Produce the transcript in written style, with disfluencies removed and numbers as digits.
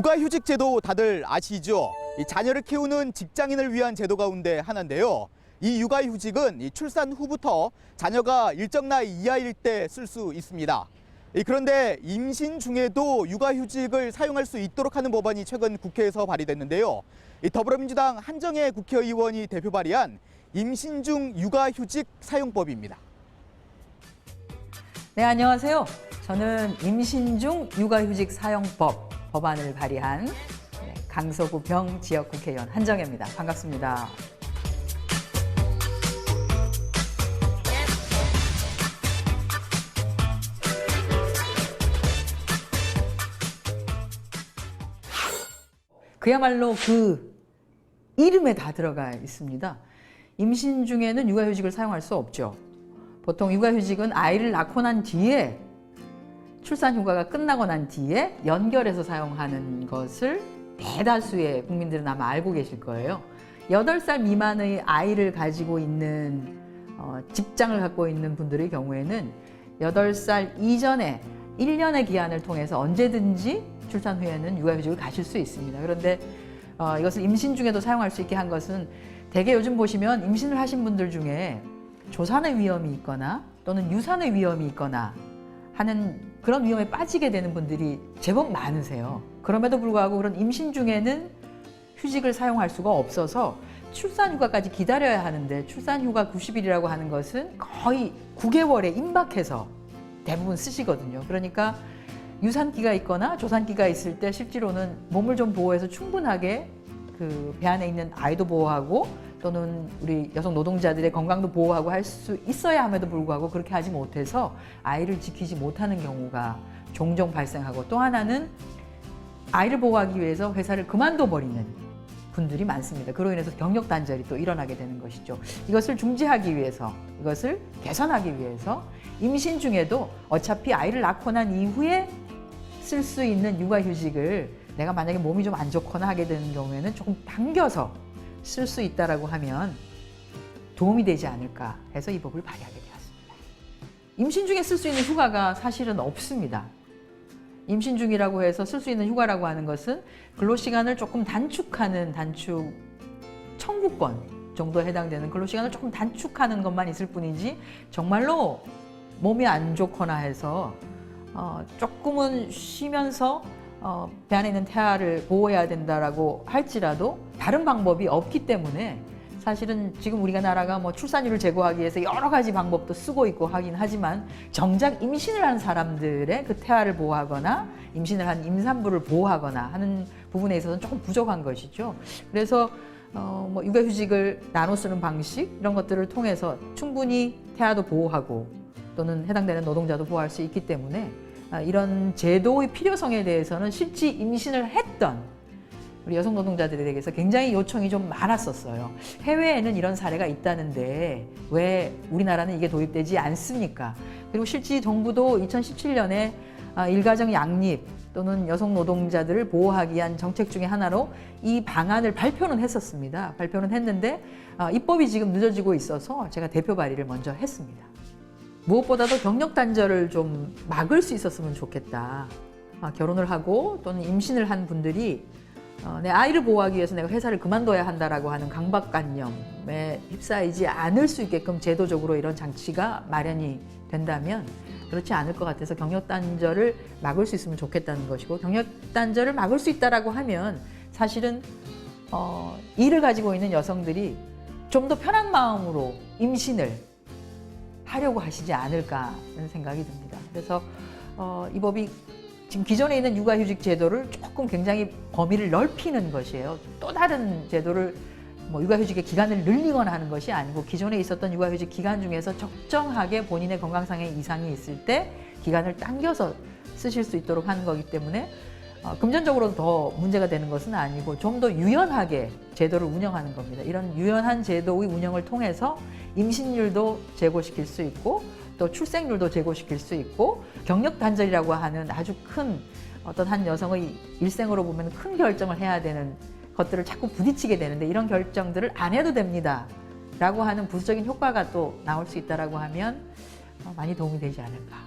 육아휴직 제도 다들 아시죠? 이 자녀를 키우는 직장인을 위한 제도 가운데 하나인데요. 이 육아휴직은 이 출산 후부터 자녀가 일정 나이 이하일 때 쓸 수 있습니다. 그런데 임신 중에도 육아휴직을 사용할 수 있도록 하는 법안이 최근 국회에서 발의됐는데요. 더불어민주당 한정혜 국회의원이 대표 발의한 임신 중 육아휴직 사용법입니다. 네, 안녕하세요. 저는 임신 중 육아휴직 사용법 법안을 발의한 강서구 병 지역 국회의원 한정혜입니다. 반갑습니다. 그야말로 그 이름에 다 들어가 있습니다. 임신 중에는 육아휴직을 사용할 수 없죠. 보통 육아휴직은 아이를 낳고 난 뒤에 출산휴가가 끝나고 난 뒤에 연결해서 사용하는 것을 대다수의 국민들은 아마 알고 계실 거예요. 8살 미만의 아이를 가지고 있는 직장을 갖고 있는 분들의 경우에는 8살 이전에 1년의 기한을 통해서 언제든지 출산 후에는 육아휴직을 가실 수 있습니다. 그런데 이것을 임신 중에도 사용할 수 있게 한 것은 대개 요즘 보시면 임신을 하신 분들 중에 조산의 위험이 있거나 또는 유산의 위험이 있거나 하는 그런 위험에 빠지게 되는 분들이 제법 많으세요. 그럼에도 불구하고 그런 임신 중에는 휴직을 사용할 수가 없어서 출산휴가까지 기다려야 하는데 출산휴가 90일이라고 하는 것은 거의 9개월에 임박해서 대부분 쓰시거든요. 그러니까 유산기가 있거나 조산기가 있을 때 실제로는 몸을 좀 보호해서 충분하게 그 배 안에 있는 아이도 보호하고 또는 우리 여성 노동자들의 건강도 보호하고 할 수 있어야 함에도 불구하고 그렇게 하지 못해서 아이를 지키지 못하는 경우가 종종 발생하고, 또 하나는 아이를 보호하기 위해서 회사를 그만둬 버리는 분들이 많습니다. 그로 인해서 경력 단절이 또 일어나게 되는 것이죠. 이것을 중지하기 위해서, 이것을 개선하기 위해서 임신 중에도 어차피 아이를 낳고 난 이후에 쓸 수 있는 육아휴직을 내가 만약에 몸이 좀 안 좋거나 하게 되는 경우에는 조금 당겨서 쓸 수 있다라고 하면 도움이 되지 않을까 해서 이 법을 발의하게 되었습니다. 임신 중에 쓸 수 있는 휴가가 사실은 없습니다. 임신 중이라고 해서 쓸 수 있는 휴가라고 하는 것은 근로시간을 조금 단축하는 단축 청구권 정도에 해당되는 근로시간을 조금 단축하는 것만 있을 뿐이지, 정말로 몸이 안 좋거나 해서 조금은 쉬면서 배 안에 있는 태아를 보호해야 된다라고 할지라도 다른 방법이 없기 때문에, 사실은 지금 우리가 나라가 뭐 출산율을 제고하기 위해서 여러 가지 방법도 쓰고 있고 하긴 하지만 정작 임신을 한 사람들의 그 태아를 보호하거나 임신을 한 임산부를 보호하거나 하는 부분에 있어서는 조금 부족한 것이죠. 그래서 뭐 육아휴직을 나눠 쓰는 방식 이런 것들을 통해서 충분히 태아도 보호하고 또는 해당되는 노동자도 보호할 수 있기 때문에 이런 제도의 필요성에 대해서는 실제 임신을 했던 우리 여성 노동자들에게서 굉장히 요청이 좀 많았었어요. 해외에는 이런 사례가 있다는데 왜 우리나라는 이게 도입되지 않습니까? 그리고 실제 정부도 2017년에 일가정 양립 또는 여성 노동자들을 보호하기 위한 정책 중에 하나로 이 방안을 발표는 했었습니다. 발표는 했는데 입법이 지금 늦어지고 있어서 제가 대표 발의를 먼저 했습니다. 무엇보다도 경력 단절을 좀 막을 수 있었으면 좋겠다. 결혼을 하고 또는 임신을 한 분들이 내 아이를 보호하기 위해서 내가 회사를 그만둬야 한다라고 하는 강박관념에 휩싸이지 않을 수 있게끔 제도적으로 이런 장치가 마련이 된다면, 그렇지 않을 것 같아서 경력 단절을 막을 수 있으면 좋겠다는 것이고, 경력 단절을 막을 수 있다라고 하면 사실은 일을 가지고 있는 여성들이 좀 더 편한 마음으로 임신을 하려고 하시지 않을까 하는 생각이 듭니다. 그래서 이 법이 지금 기존에 있는 육아휴직 제도를 조금 굉장히 범위를 넓히는 것이에요. 또 다른 제도를 뭐 육아휴직의 기간을 늘리거나 하는 것이 아니고 기존에 있었던 육아휴직 기간 중에서 적정하게 본인의 건강상의 이상이 있을 때 기간을 당겨서 쓰실 수 있도록 하는 거기 때문에 금전적으로 더 문제가 되는 것은 아니고 좀 더 유연하게 제도를 운영하는 겁니다. 이런 유연한 제도의 운영을 통해서 임신율도 제고시킬 수 있고 또 출생률도 제고시킬 수 있고, 경력 단절이라고 하는 아주 큰 어떤 한 여성의 일생으로 보면 큰 결정을 해야 되는 것들을 자꾸 부딪히게 되는데 이런 결정들을 안 해도 됩니다 라고 하는 부수적인 효과가 또 나올 수 있다라고 하면 많이 도움이 되지 않을까.